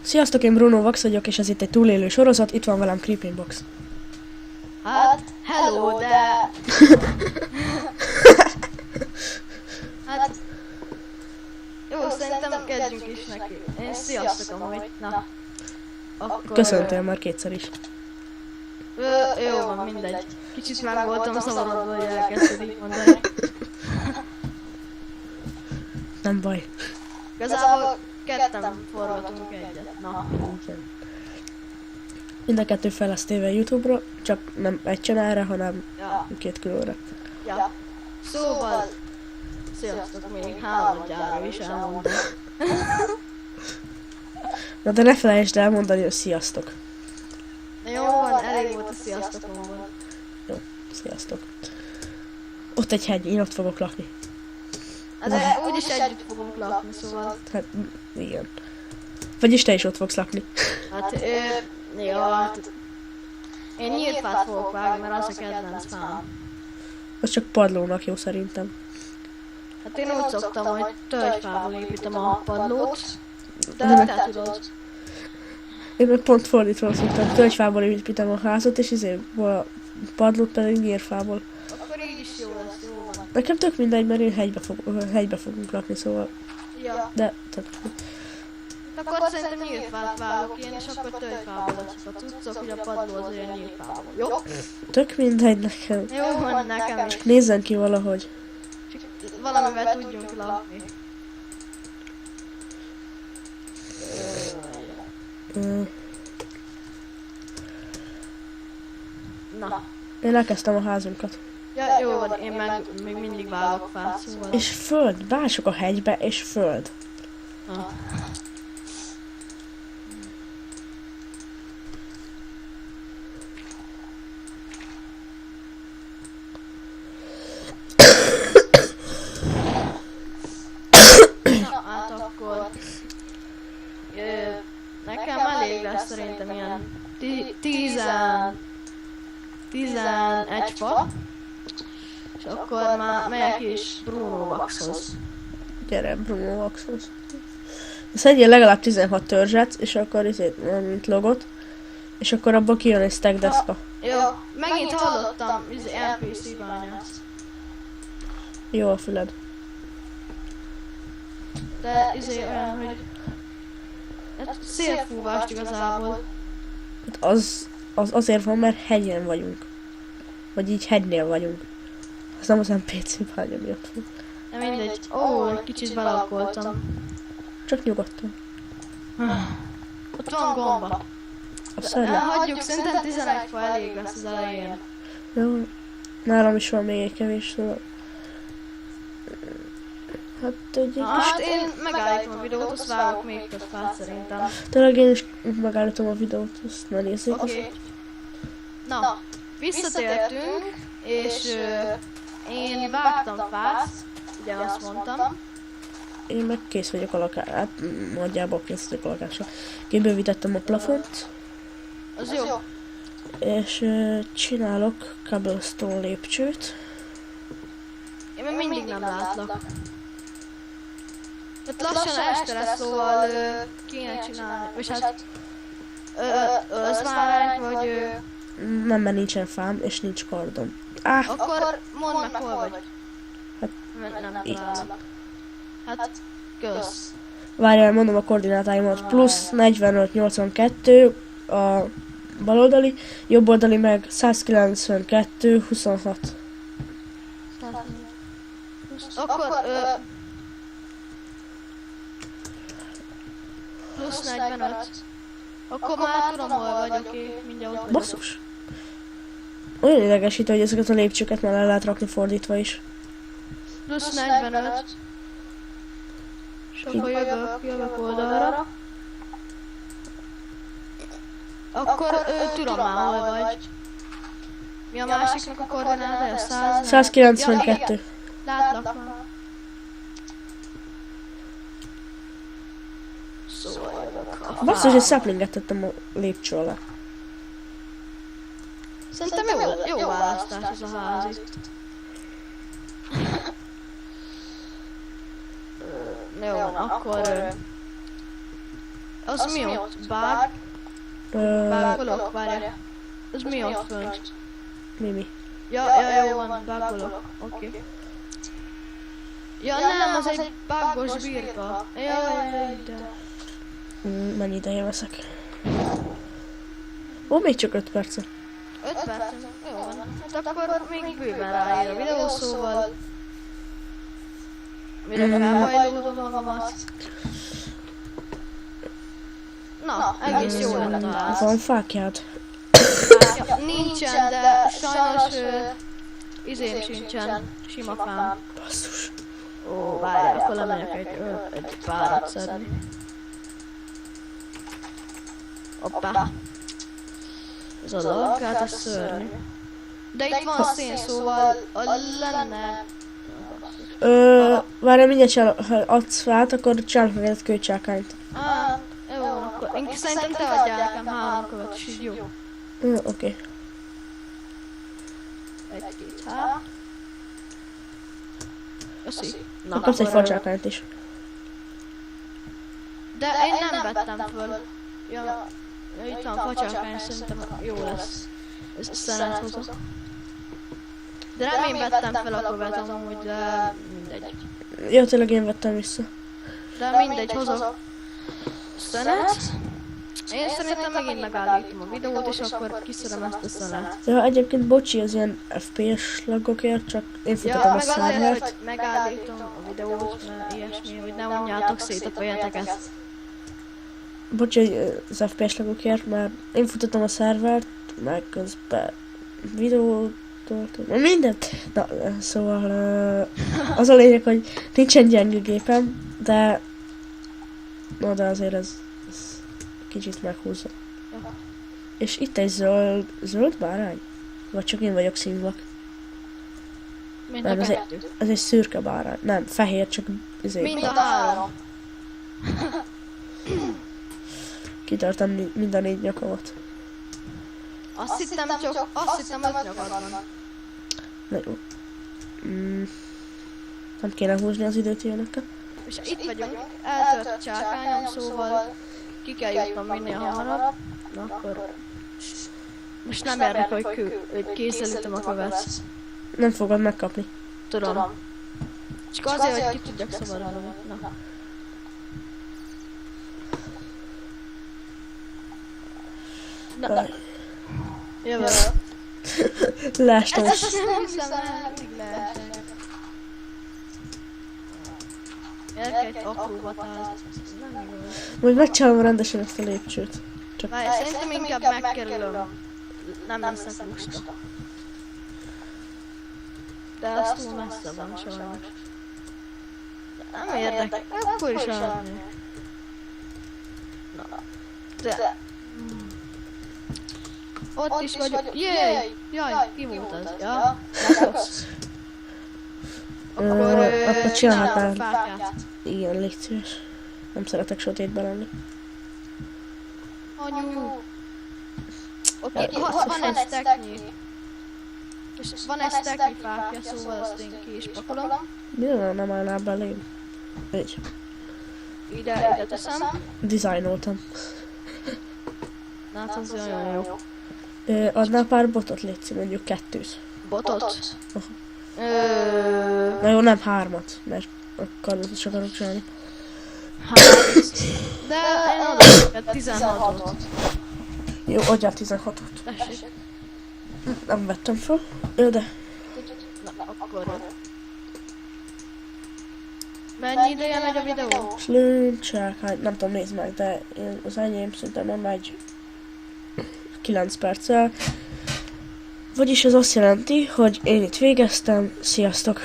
Sziasztok, én Bruno Vax vagyok, és ez itt egy túlélő sorozat, itt van velem Creeping Box. Hát, hello, de... Hát... Jó, szerintem kezdjünk is neki. Én sziasztok amúgy, na. Akkor... Köszöntél már kétszer is. Jó van, mindegy. Kicsit meg voltam szavarodva, hogy elkezdted így mondani. Nem baj. Igazából ketten forgatunk egyet, na. Mind a kettő fel lesz téve YouTube-ra, csak nem egy csanára, hanem Ja, két különre. ja. Szóval... Sziasztok, még harmadjára is elmondom. Na de ne felejtsd elmondani, hogy sziasztok. Na jó van, elég volt a sziasztokomból. Jó, sziasztok. Ott egy hegy, én ott fogok lakni. Hát de úgyis együtt fogunk lakni, szóval... Hát, igen. Vagyis te is ott fogsz lakni. Hát, jó, hát... Én nyílt fát fogok vágni, mert az a kedvenc fám. Az csak padlónak jó szerintem. Hát én úgy szoktam, hogy tölgyfából építem a padlót, de De te tudod. Én meg pont fordítva szoktam, tölgyfából építem a házat, és a padlót pedig nyírfából. Akkor így is jó lesz, jó van. Nekem tök mindegy, mert én hegybe fogunk lakni, szóval... Ja, De, tök. akkor szerintem nyílt fát vágok én, és akkor tölgyfából leszek a cuccok, hogy a padló az olyan nyílt fából. Jó? Tök mindegy nekem. Jó van nekem is. Nézzen ki valahogy. Csak valamivel tudjunk lakni. Ö, Na. Én elkezdtem a házunkat. Ja, jó van, én meg még mindig vágok fát, szóval... És föld, bások a hegybe, és föld. Ah. Na, hát akkor... Nekem elég lesz szerintem ilyen 11 fa. És akkor már megyek is Bruno Waxhoz. Gyere, Bruno Waxhoz. Szedjél legalább 16 törzset, és akkor mint logot. És akkor abból kijön egy stack deszka. Jó, megint hallottam NPC bányászt. Jó a füled. De olyan, hogy... Hát szélfúvást igazából. Hát az azért van, mert hegyen vagyunk. Vagy így hegynél vagyunk. Az nem az NPC bánya miatt van. De mindegy. Ó, egy kicsit belakkoltam. Csak nyugodtan. Ott van gomba. A szörnyű. Hagyjuk, szerintem 11 fa elég lesz az elején. Jó. Nálam is van még egy kevés, szóval... Hát egy kis... Hát én megállítom a videót, azt vágok még több fát szerintem. Tényleg én is megállítom a videót, azt ne nézzék. Oké. Na, visszatértünk, és én vágtam fát, ugye azt mondtam. Én meg kész vagyok a lakásra. Hát nagyjából kész vagyok a lakásra. Kibővítettem a plafont. Az jó. És csinálok cobblestone lépcsőt. Én még mindig nem látlak. Hát lassan este lesz, szóval kéne csinálni. És hát... Ölsz már vagy... Nem, mert nincsen fám, és nincs kardom. Akkor mondd meg, hol vagy. Hát, Nem itt. találok. Hát, kösz. Várjál, mondom a koordinátáimat. Plusz 45, 82 a baloldali, jobboldali meg 192, 26. Akkor... Plusz 45. Akkor már tudom, hol vagy, oké, mindjárt ott vagyok. Basszus. Olyan idegesítő, hogy ezeket a lépcsőket már el lehet rakni fordítva is. Plusz 45. És akkor jövök oldalra. Akkor tudom már, hol vagy. Mi a másiknak a koordinátája? 192. Látlak már. Szóval jövök. Basszus, egy saplinget tettem a lépcső alá. Szerintem jó választás ez a ház itt. Jó, akkor... Az mi ott? Bug? Bugolok? Várjál. Az mi ott fönt? Mi? Ja, jó van, bugolok. Oké. Ja nem, az egy bugos birka. Jaj, de... Mennyi ideje veszek? Ó, még csak 5 perc. 5 percen? Jó van. Hát akkor még bőven ráír a videó, szóval... Mire felhajlódom magamat. Na, egész jó lett a ház. Van fákjád? Ja, nincsen, de sajnos izém sincsen. Sima fám. Basszus. Ó, várjál, akkor lemegyek egy párat szedni. Hoppá. Ez a lankát, ez szörnyű. De itt van szén, szóval lenne... Várjál, mindjárt ha adsz fát, akkor csinálok meg egy kőcsákányt. Jó, akkor én szerintem te adjál nekem 3 követ, és így jó. Oké. 1-2 há. Köszi. Na, Kapsz egy facsákányt is. De én nem vettem föl. Ja, itt van facsákány, szerintem jó lesz. Ez szeret hozzá. De nem én vettem fel a követ amúgy, de mindegy. Jó, tényleg én vettem vissza. De mindegy, hozok szenet. Én szerintem megint megállítom a videót, és akkor kiszedem ezt a szenet. Ja, egyébként bocsi az ilyen FPS lagokért, csak én futottam a meg azért, szervert. hogy megállítom a videót, mert ilyesmi, hogy ne unjátok szét a fejeteket. Bocsi az FPS lagokért, mert én futottam a szervert, meg közben videót töltöm, mindent. Na, szóval az a lényeg, hogy nincsen gyenge gépem, de... Na, de azért ez kicsit meghúzza. Ja. És itt egy zöld bárány? Vagy csak én vagyok színvak? Mind Nem, a ez kettő. Ez egy szürke bárány. Nem, fehér, csak Mind a 3. Kitörtem mind a 4 nyakamat. Azt hittem, hogy 5 nyakad van. Na jó. Nem kéne húzni az időt ilyenekkel. És itt vagyunk, eltört a csákányom, szóval ki kell jutnom minél hamarabb. Na akkor... Most nem érdekel, hogy kézzel ütöm a követ. Nem fogod megkapni. Tudom. Csak azért, hogy ki tudjak szabadulni. Na. Na. Jövök. Leestem. Ezt nem hiszem el, mindig leesek. Érke egy apró batáz. Nem igaz. Majd megcsinálom rendesen ezt a lépcsőt. Csak Várj, szerintem inkább megkerülöm. Nem leszek lusta. De az túl messze van sajnos. De nem érdekel, akkor is adni. Na. De... Ott is vagyok. Jéj! Jaj, ki volt az? Ja? Lakosz. Akkor csinálhatnám. Fákját. Igen, légy szíves. Nem szeretek sötétben lenni. Anyu. Oké, van egy stacknyi. És van egy stacknyi fákja, szóval azt én ki is pakolom. Miért nem állnál belém? Így. Ide teszem. Dizájnoltam. Na hát az nagyon jó. Adnál pár botot, légy mondjuk 2. Botot? Na jó, nem 3, mert akkor is akarok csinálni. De én adok neked 16-ot. Jó, adjál 16-ot. Tessék. Nem vettem fel. Jó, de... Na, akkor... Mennyi ideje megy a videó? Slőncsák, hát nem tudom, nézd meg, de az enyém szinte nem megy 9 perccel. Vagyis ez azt jelenti, hogy én itt végeztem. Sziasztok!